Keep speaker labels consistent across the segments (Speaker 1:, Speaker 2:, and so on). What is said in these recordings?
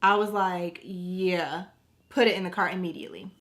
Speaker 1: I was like, yeah, put it in the cart immediately.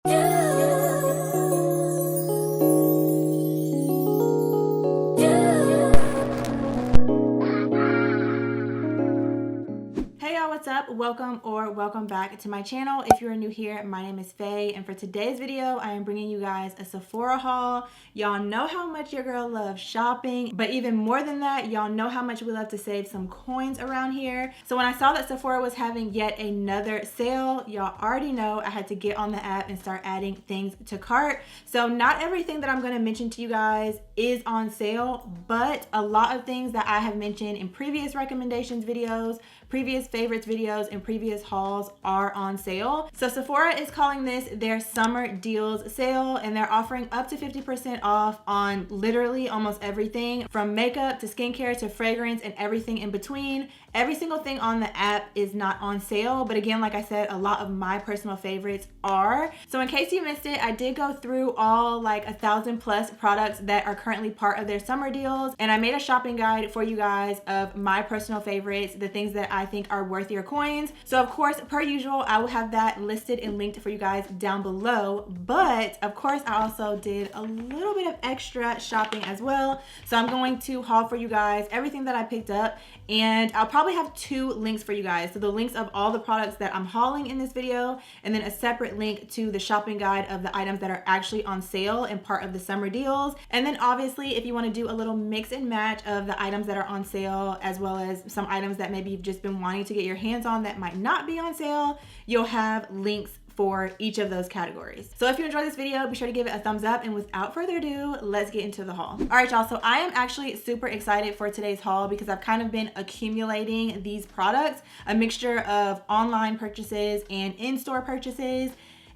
Speaker 1: What's up? Welcome back to my channel. If you're new here, my name is Faye, and for today's video I am bringing you guys a Sephora haul. Y'all know how much your girl loves shopping, but even more than that, y'all know how much we love to save some coins around here. So when I saw that Sephora was having yet another sale, y'all already know I had to get on the app and start adding things to cart. So not everything that I'm going to mention to you guys is on sale, but a lot of things that I have mentioned in previous recommendations videos, previous favorites videos, and previous hauls are on sale. So Sephora is calling this their summer deals sale, and they're offering up to 50% off on literally almost everything from makeup to skincare to fragrance and everything in between. Every single thing on the app is not on sale, but again, like I said, a lot of my personal favorites are. So in case you missed it, I did go through all like 1,000+ products that are currently part of their summer deals, and I made a shopping guide for you guys of my personal favorites, the things that I think are worth your coins. So of course, per usual, I will have that listed and linked for you guys down below, but of course I also did a little bit of extra shopping as well. So I'm going to haul for you guys everything that I picked up, and I'll probably have 2 links for you guys. So the links of all the products that I'm hauling in this video, and then a separate link to the shopping guide of the items that are actually on sale and part of the summer deals. And then obviously, if you want to do a little mix and match of the items that are on sale, as well as some items that maybe you've just been wanting to get your hands on that might not be on sale, you'll have links for each of those categories. So if you enjoyed this video, be sure to give it a thumbs up, and without further ado, let's get into the haul. All right, y'all, so I am actually super excited for today's haul because I've kind of been accumulating these products, a mixture of online purchases and in-store purchases.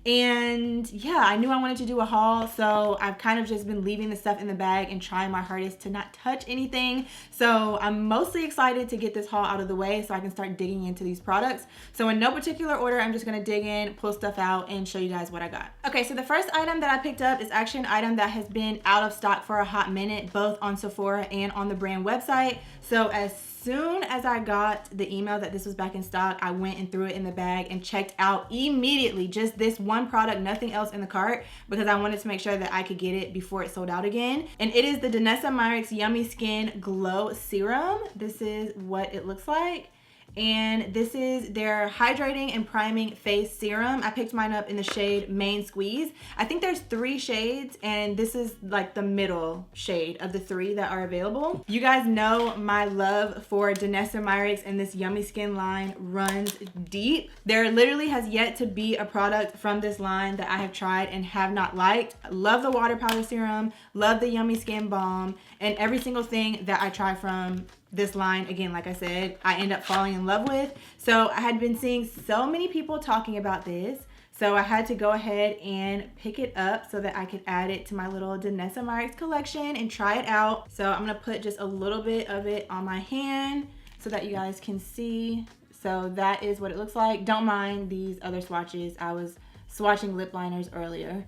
Speaker 1: And yeah, I knew I wanted to do a haul, so I've kind of just been leaving the stuff in the bag and trying my hardest to not touch anything. So I'm mostly excited to get this haul out of the way so I can start digging into these products. So in no particular order, I'm just gonna dig in, pull stuff out, and show you guys what I got. Okay, so the first item that I picked up is actually an item that has been out of stock for a hot minute, both on Sephora and on the brand website. So as soon as I got the email that this was back in stock, I went and threw it in the bag and checked out immediately just this one product, nothing else in the cart, because I wanted to make sure that I could get it before it sold out again. And it is the Danessa Myricks Yummy Skin Glow Serum. This is what it looks like. And this is their hydrating and priming face serum. I picked mine up in the shade Main Squeeze. I think there's 3 shades, and this is like the middle shade of the 3 that are available. You guys know my love for Danessa Myricks, and this Yummy Skin line runs deep. There literally has yet to be a product from this line that I have tried and have not liked. Love the water powder serum, love the Yummy Skin balm, and every single thing that I try from this line, again, like I said, I end up falling in love with. So I had been seeing so many people talking about this, so I had to go ahead and pick it up so that I could add it to my little Danessa Myricks collection and try it out. So I'm gonna put just a little bit of it on my hand so that you guys can see. So that is what it looks like. Don't mind these other swatches. I was swatching lip liners earlier,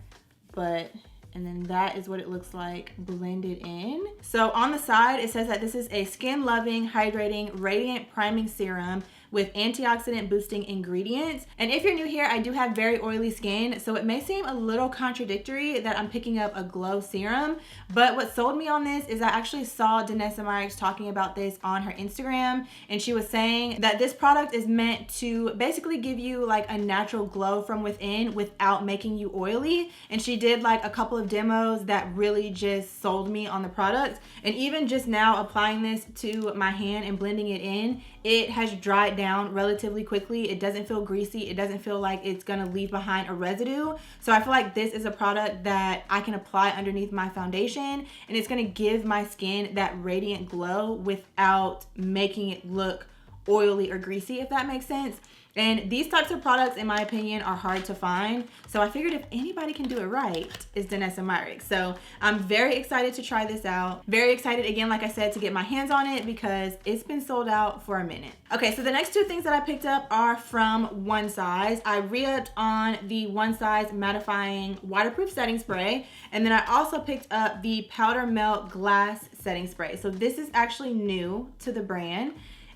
Speaker 1: and then that is what it looks like blended in. So on the side, it says that this is a skin-loving, hydrating, radiant priming serum with antioxidant boosting ingredients. And if you're new here, I do have very oily skin, so it may seem a little contradictory that I'm picking up a glow serum, but what sold me on this is I actually saw Danessa Myricks talking about this on her Instagram, and she was saying that this product is meant to basically give you like a natural glow from within without making you oily. And she did like a couple of demos that really just sold me on the product. And even just now applying this to my hand and blending it in, it has dried down relatively quickly. It doesn't feel greasy. It doesn't feel like it's gonna leave behind a residue. So I feel like this is a product that I can apply underneath my foundation, and it's gonna give my skin that radiant glow without making it look oily or greasy, if that makes sense. And these types of products, in my opinion, are hard to find. So I figured if anybody can do it right, it's Danessa Myricks. So I'm very excited to try this out. Very excited, again, like I said, to get my hands on it because it's been sold out for a minute. Okay, so the next 2 things that I picked up are from One Size. I re-upped on the One Size mattifying waterproof setting spray. And then I also picked up the Powder Melt Glass setting spray. So this is actually new to the brand.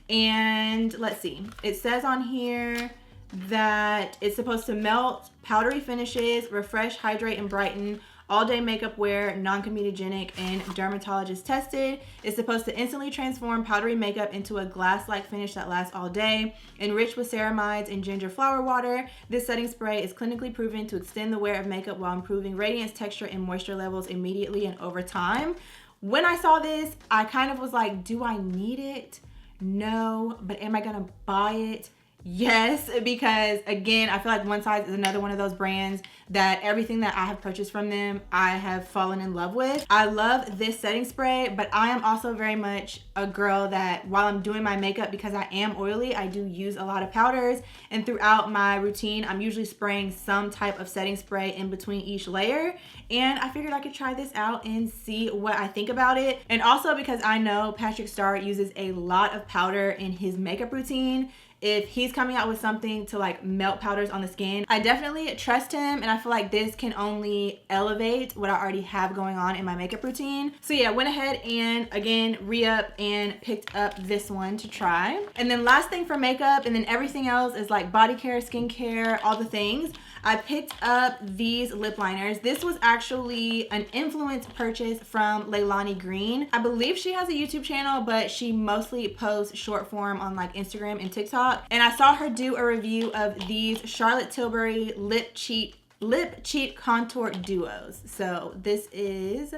Speaker 1: And let's see, it says on here that it's supposed to melt powdery finishes, refresh, hydrate, and brighten. All-day makeup wear, non-comedogenic, and dermatologist tested. It's supposed to instantly transform powdery makeup into a glass-like finish that lasts all day. Enriched with ceramides and ginger flower water, this setting spray is clinically proven to extend the wear of makeup while improving radiance, texture, and moisture levels immediately and over time. When I saw this, I kind of was like, do I need it? No. But am I gonna buy it? Yes, because again, I feel like One Size is another one of those brands that everything that I have purchased from them, I have fallen in love with. I love this setting spray, but I am also very much a girl that while I'm doing my makeup, because I am oily, I do use a lot of powders, and throughout my routine, I'm usually spraying some type of setting spray in between each layer, and I figured I could try this out and see what I think about it. And also because I know Patrick Star uses a lot of powder in his makeup routine, if he's coming out with something to like melt powders on the skin, I definitely trust him, and I feel like this can only elevate what I already have going on in my makeup routine. So yeah, went ahead and again re-up and picked up this one to try. And then last thing for makeup, and then everything else is like body care, skincare, all the things. I picked up these lip liners. This was actually an influence purchase from Leilani Green. I believe she has a YouTube channel, but she mostly posts short form on like Instagram and TikTok. And I saw her do a review of these Charlotte Tilbury lip cheat contour duos. So this is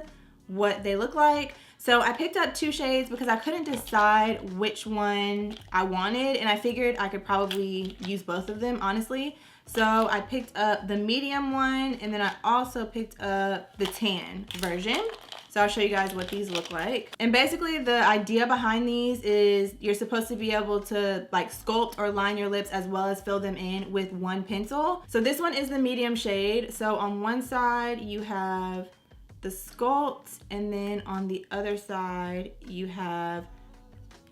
Speaker 1: what they look like. So I picked up 2 shades because I couldn't decide which one I wanted, and I figured I could probably use both of them, honestly. So I picked up the medium one, and then I also picked up the tan version. So I'll show you guys what these look like. And basically the idea behind these is you're supposed to be able to like sculpt or line your lips as well as fill them in with one pencil. So this one is the medium shade. So on one side you have the sculpt, and then on the other side you have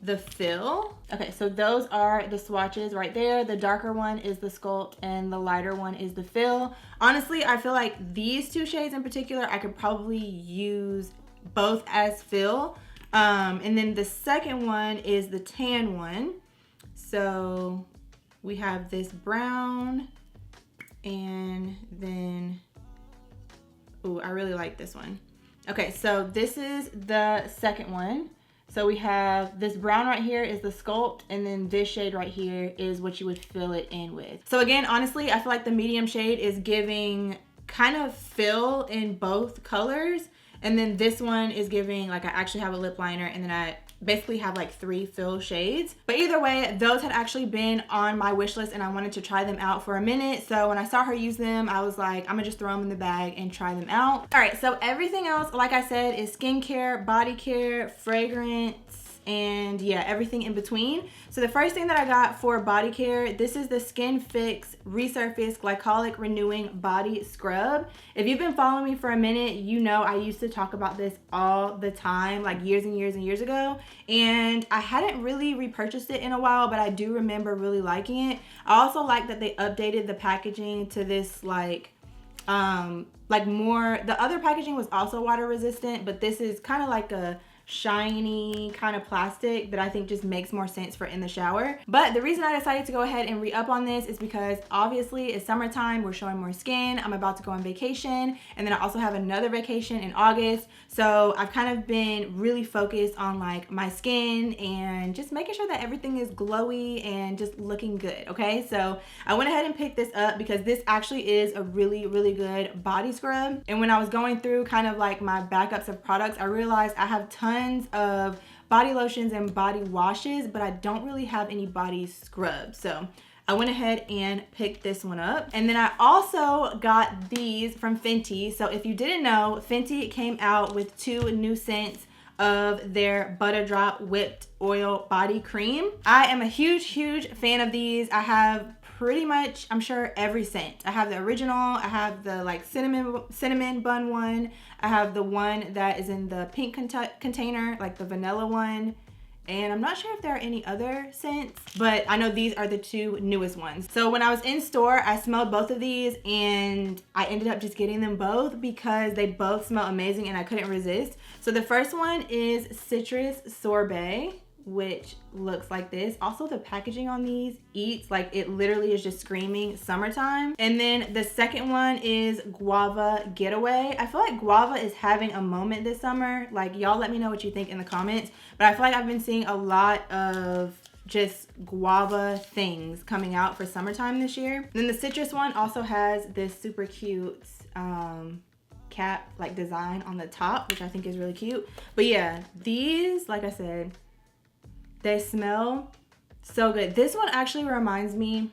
Speaker 1: the fill. Okay, so those are the swatches right there. The darker one is the sculpt and the lighter one is the fill. Honestly, I feel like these 2 shades in particular, I could probably use both as fill. And then the second one is the tan one. So we have this brown, and then, ooh, I really like this one. Okay, so this is the second one. So we have this brown right here is the sculpt, and then this shade right here is what you would fill it in with. So again, honestly, I feel like the medium shade is giving kind of fill in both colors. And then this one is giving, like I actually have a lip liner, and then I basically have like 3 fill shades. But either way, those had actually been on my wish list, and I wanted to try them out for a minute. So when I saw her use them, I was like, I'm gonna just throw them in the bag and try them out. All right, so everything else, like I said, is skincare, body care, fragrance, and yeah, everything in between. So the first thing that I got for body care, this is the Skin Fix Resurface Glycolic Renewing Body Scrub. If you've been following me for a minute, you know I used to talk about this all the time, like years and years and years ago, and I hadn't really repurchased it in a while, but I do remember really liking it. I also like that they updated the packaging to this like more, the other packaging was also water resistant, but this is kind of like a shiny kind of plastic that I think just makes more sense for in the shower. But the reason I decided to go ahead and re-up on this is because obviously it's summertime, we're showing more skin, I'm about to go on vacation, and then I also have another vacation in August. So I've kind of been really focused on like my skin and just making sure that everything is glowy and just looking good, okay? So I went ahead and picked this up because this actually is a really, really good body scrub. And when I was going through kind of like my backups of products, I realized I have tons of body lotions and body washes, but I don't really have any body scrubs. So I went ahead and picked this one up. And then I also got these from Fenty. So if you didn't know, Fenty came out with 2 new scents of their Butter Drop Whipped Oil Body Cream. I am a huge fan of these. I have pretty much, I'm sure, every scent. I have the original, I have the like cinnamon bun one, I have the one that is in the pink container, like the vanilla one, and I'm not sure if there are any other scents, but I know these are the 2 newest ones. So when I was in store, I smelled both of these, and I ended up just getting them both because they both smell amazing and I couldn't resist. So the first one is Citrus Sorbet. which looks like this. Also, the packaging on these eats like it literally is just screaming summertime. And then the second one is Guava Getaway. I feel like guava is having a moment this summer. Like, y'all let me know what you think in the comments. But I feel like I've been seeing a lot of just guava things coming out for summertime this year. And then the citrus one also has this super cute cap like design on the top, which I think is really cute. But yeah, these, like I said, they smell so good. This one actually reminds me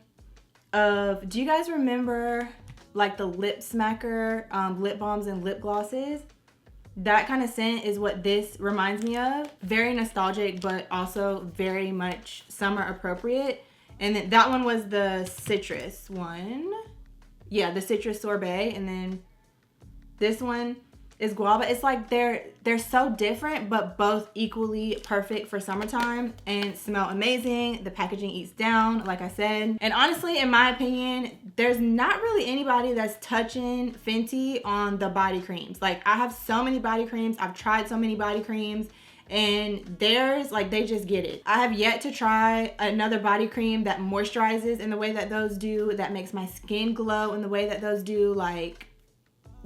Speaker 1: of, do you guys remember like the lip smacker lip balms and lip glosses? That kind of scent is what this reminds me of. Very nostalgic, but also very much summer appropriate. And then that one was the citrus one. Yeah, the citrus sorbet. And then this one is guava. It's like they're so different, but both equally perfect for summertime and smell amazing. The packaging eats down, like I said. And honestly, in my opinion, there's not really anybody that's touching Fenty on the body creams. Like, I have so many body creams. I've tried so many body creams, and theirs, like, they just get it. I have yet to try another body cream that moisturizes in the way that those do, that makes my skin glow in the way that those do. Like,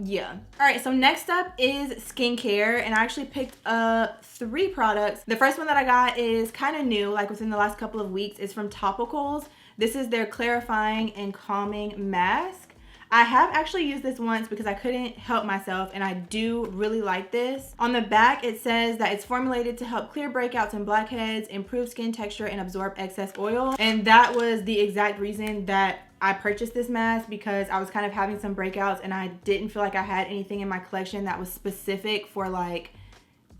Speaker 1: yeah. All right, so next up is skincare, and I actually picked up 3 products. The first one that I got is kind of new, like within the last couple of weeks. It's from Topicals. This is their clarifying and calming mask. I have actually used this once because I couldn't help myself, and I do really like this. On the back, it says that it's formulated to help clear breakouts and blackheads, improve skin texture, and absorb excess oil. And that was the exact reason that I purchased this mask, because I was kind of having some breakouts and I didn't feel like I had anything in my collection that was specific for like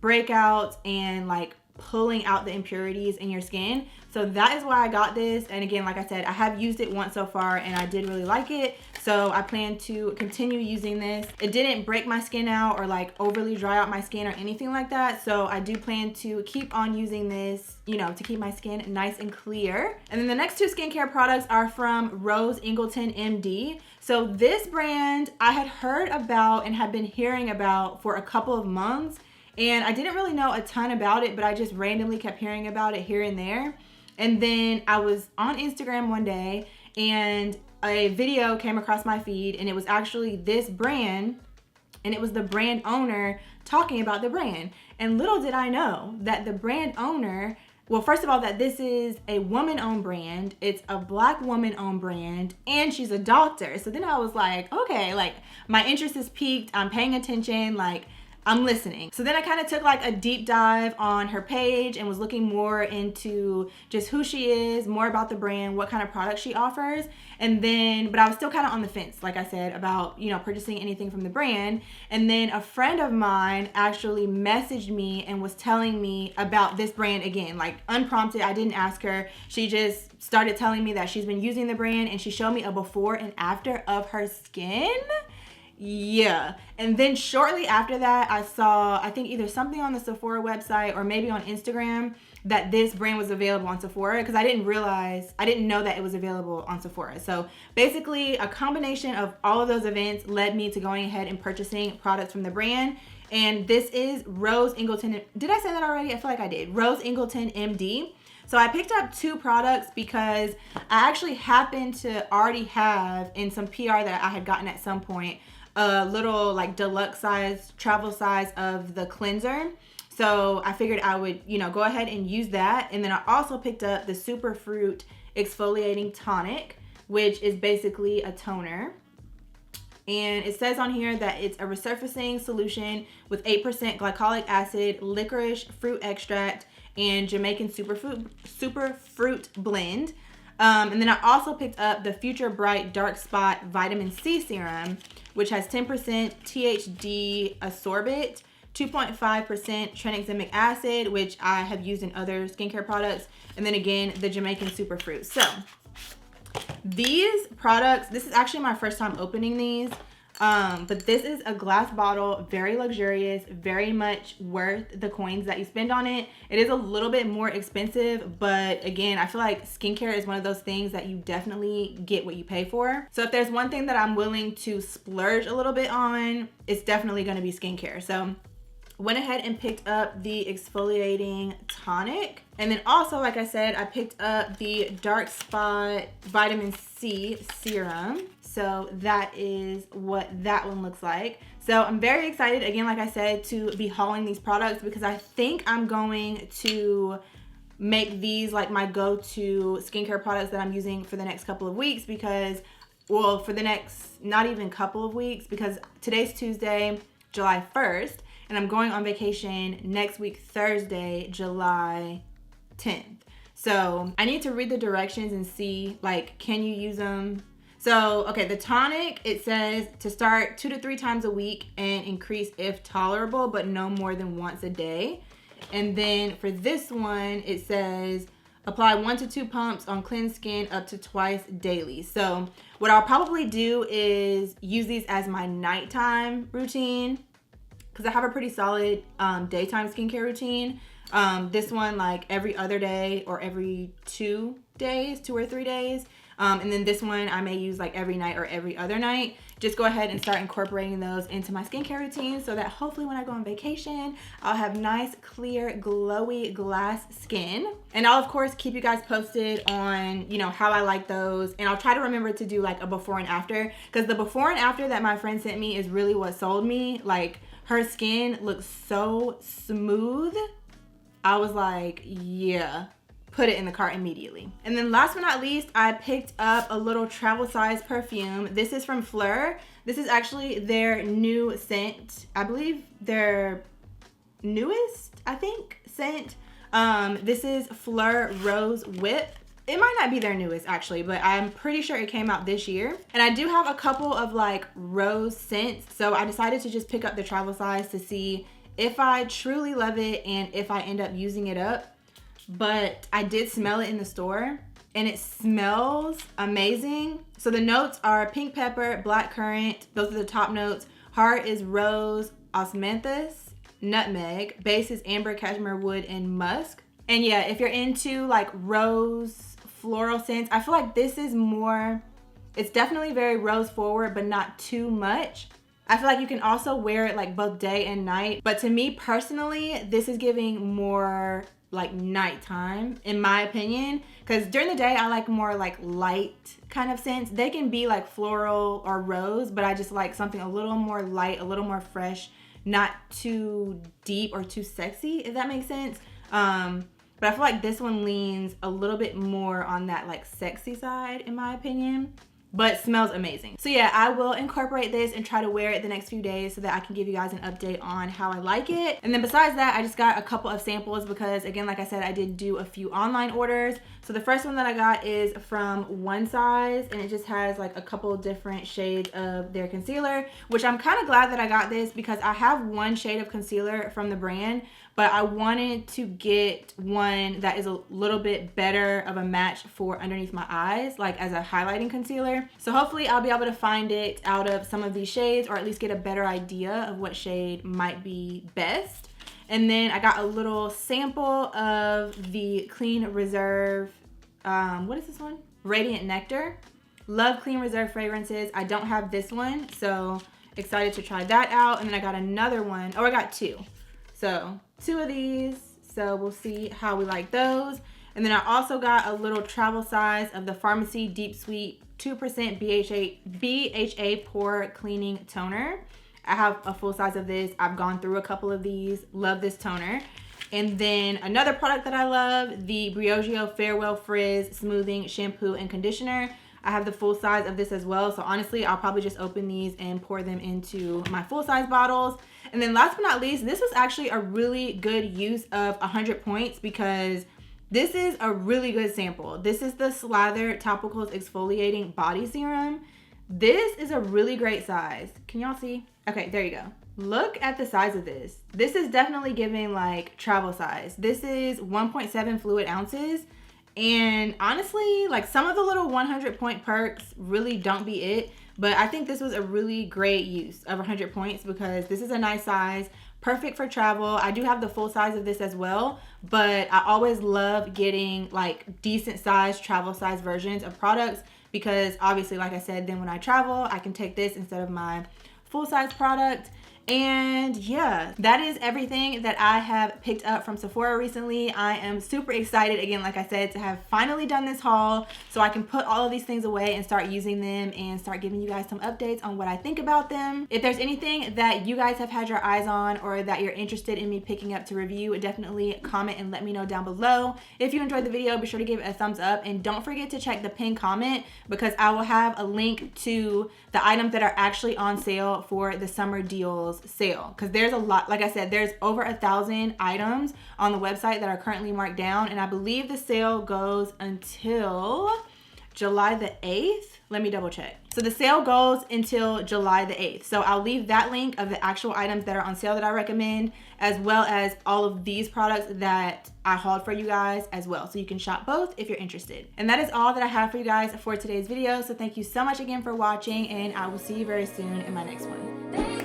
Speaker 1: breakouts and like pulling out the impurities in your skin. So that is why I got this. And again, like I said, I have used it once so far and I did really like it. So I plan to continue using this. It didn't break my skin out or like overly dry out my skin or anything like that. So I do plan to keep on using this, you know, to keep my skin nice and clear. And then the next 2 skincare products are from Rose Ingleton MD. So this brand I had heard about and had been hearing about for a couple of months. And I didn't really know a ton about it, but I just randomly kept hearing about it here and there. And then I was on Instagram one day and a video came across my feed, and it was actually this brand, and it was the brand owner talking about the brand. And little did I know that the brand owner, well, first of all, that this is a woman-owned brand. It's a Black woman-owned brand, and she's a doctor. So then I was like, okay, like my interest is piqued. I'm paying attention. Like, I'm listening. So then I kind of took like a deep dive on her page and was looking more into just who she is, more about the brand, what kind of products she offers. And then, but I was still kind of on the fence, like I said, about, you know, purchasing anything from the brand. And then a friend of mine actually messaged me and was telling me about this brand again, like unprompted. I didn't ask her. She just started telling me that she's been using the brand, and she showed me a before and after of her skin. Yeah. And then shortly after that, I saw, I think either something on the Sephora website or maybe on Instagram, that this brand was available on Sephora, because I didn't know that it was available on Sephora. So basically a combination of all of those events led me to going ahead and purchasing products from the brand. And this is Rose Ingleton. Did I say that already? I feel like I did. Rose Ingleton MD. So I picked up 2 products because I actually happened to already have in some PR that I had gotten at some point a little like deluxe size, travel size of the cleanser. So I figured I would, you know, go ahead and use that. And then I also picked up the Superfruit Exfoliating Tonic, which is basically a toner. And it says on here that it's a resurfacing solution with 8% glycolic acid, licorice fruit extract, and Jamaican superfruit blend. And then I also picked up the Future Bright Dark Spot Vitamin C Serum, which has 10% THD ascorbate, 2.5% tranexamic acid, which I have used in other skincare products, and then again, the Jamaican superfruit. So these products, this is actually my first time opening these. But this is a glass bottle, very luxurious, very much worth the coins that you spend on it. It is a little bit more expensive, but again, I feel like skincare is one of those things that you definitely get what you pay for. So if there's one thing that I'm willing to splurge a little bit on, it's definitely going to be skincare. So went ahead and picked up the exfoliating tonic. And then also, like I said, I picked up the dark spot vitamin C serum. So that is what that one looks like. So I'm very excited, again, like I said, to be hauling these products because I think I'm going to make these like my go-to skincare products that I'm using for the next couple of weeks because, well, for the next, not even couple of weeks, because today's Tuesday, July 1st, and I'm going on vacation next week, Thursday, July 10th. So I need to read the directions and see, like, can you use them? So, okay, the tonic, it says to start 2 to 3 times a week and increase if tolerable, but no more than once a day. And then for this one, it says apply 1 to 2 pumps on cleansed skin up to twice daily. So what I'll probably do is use these as my nighttime routine because I have a pretty solid daytime skincare routine. This one like every other day or every 2 days, 2 or 3 days. And then this one I may use like every night or every other night. Just go ahead and start incorporating those into my skincare routine so that hopefully when I go on vacation, I'll have nice, clear, glowy glass skin. And I'll of course keep you guys posted on, you know, how I like those. And I'll try to remember to do like a before and after because the before and after that my friend sent me is really what sold me. Like her skin looks so smooth. I was like, yeah. Put it in the cart immediately. And then last but not least, I picked up a little travel size perfume. This is from Fleur. This is actually their new scent. I believe their newest, I think, scent. This is Fleur Rose Whip. It might not be their newest actually, but I'm pretty sure it came out this year. And I do have a couple of like rose scents. So I decided to just pick up the travel size to see if I truly love it and if I end up using it up. But I did smell it in the store and it smells amazing. So the notes are pink pepper, black currant. Those are the top notes. Heart is rose, osmanthus, nutmeg. Base is amber, cashmere wood, and musk. And yeah, if you're into like rose floral scents, I feel like this is more, it's definitely very rose forward, but not too much. I feel like you can also wear it like both day and night. But to me personally, this is giving more like nighttime in my opinion, because during the day I like more like light kind of scents. They can be like floral or rose, but I just like something a little more light, a little more fresh, not too deep or too sexy, if that makes sense. But I feel like this one leans a little bit more on that like sexy side in my opinion, but smells amazing. So yeah, I will incorporate this and try to wear it the next few days so that I can give you guys an update on how I like it. And then besides that, I just got a couple of samples because again, like I said, I did do a few online orders. So the first one that I got is from One Size and it just has like a couple different shades of their concealer, which I'm kind of glad that I got this because I have one shade of concealer from the brand, but I wanted to get one that is a little bit better of a match for underneath my eyes, like as a highlighting concealer. So hopefully I'll be able to find it out of some of these shades or at least get a better idea of what shade might be best. And then I got a little sample of the Clean Reserve, what is this one? Radiant Nectar. Love Clean Reserve fragrances. I don't have this one, so excited to try that out. And then I got another one. Oh, I got 2. So 2 of these. So we'll see how we like those. And then I also got a little travel size of the Pharmacy Deep Sweet 2% BHA Pore Cleaning Toner. I have a full size of this. I've gone through a couple of these. Love this toner. And then another product that I love, the Briogeo Farewell Frizz Smoothing Shampoo and Conditioner. I have the full size of this as well. So honestly, I'll probably just open these and pour them into my full size bottles. And then last but not least, this was actually a really good use of 100 points because this is a really good sample. This is the Slather Topicals Exfoliating Body Serum. This is a really great size. Can y'all see? Okay, there you go. Look at the size of this. This is definitely giving like travel size. This is 1.7 fluid ounces. And honestly, like some of the little 100 point perks really don't be it. But I think this was a really great use of 100 points because this is a nice size, perfect for travel. I do have the full size of this as well, but I always love getting like decent size, travel size versions of products because obviously, like I said, then when I travel, I can take this instead of my full size product. And yeah, that is everything that I have picked up from Sephora recently. I am super excited, again, like I said, to have finally done this haul so I can put all of these things away and start using them and start giving you guys some updates on what I think about them. If there's anything that you guys have had your eyes on or that you're interested in me picking up to review, definitely comment and let me know down below. If you enjoyed the video, be sure to give it a thumbs up and don't forget to check the pinned comment because I will have a link to the items that are actually on sale for the summer deals sale, because there's a lot. Like I said, there's over 1,000 items on the website that are currently marked down, and I believe the sale goes until July the 8th. Let me double check. So the sale goes until July the 8th. So I'll leave that link of the actual items that are on sale that I recommend, as well as all of these products that I hauled for you guys as well. So you can shop both if you're interested. And that is all that I have for you guys for today's video. So thank you so much again for watching, and I will see you very soon in my next one.